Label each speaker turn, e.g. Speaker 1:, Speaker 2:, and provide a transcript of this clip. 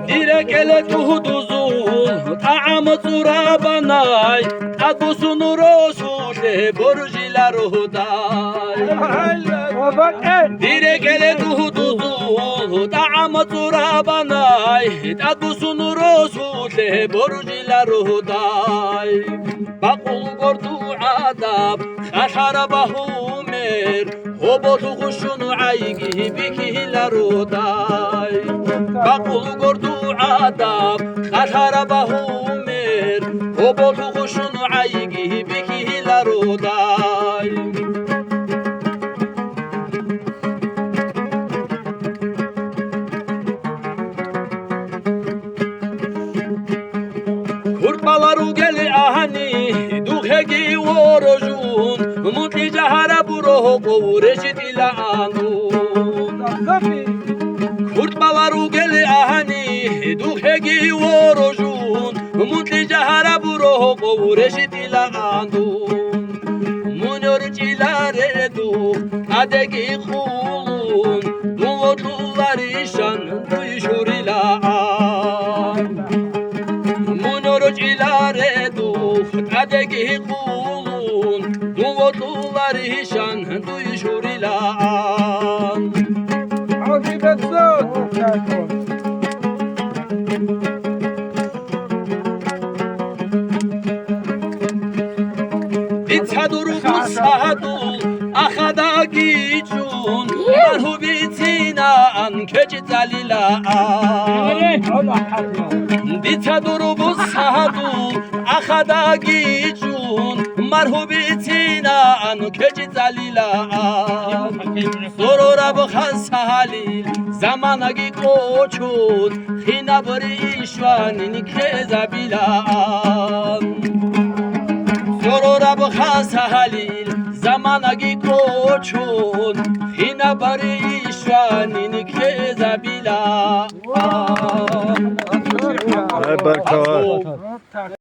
Speaker 1: Direkele tuhuduzul Ta'am turabanay Agusun rosule Borjilar huday Direkele tuhuduzul Ta'am turabanay Agusun rosule Borjilar huday Bakul gordu adab Khashara bahumer Hobotu kuşunu aygi Bikihilar huday Bakul gordu adam Khashara bahumer Hobotu kuşunu aygi Bikihilar huday Kurtbalaru geli ahani Dukhegi vorojun Mutli jahara buroho Kovureşit ila anun Kurtbalaru geli ahani Dukhegi vorojun Mutli jahara buroho Kovureşit ila anun Munyor çilare du Adegi kulun Duvotlular işan Duyuşur ila an Munyor çilare du Adegi kulun Duvotlular işan Duyuşur ila an Ditsaduru busadu Akhada gichun Marhubitsina an Kechitalila Ditsaduru busadu Akhada gichun Marhubitsina an Kechitalila Sorora bukhasalil Zamanagi kochun Khinabri ishwanin kezabilan Sorora bukhasalil Zamanagi kochun Khinabri ishwanin kezabilan
Speaker 2: Barka.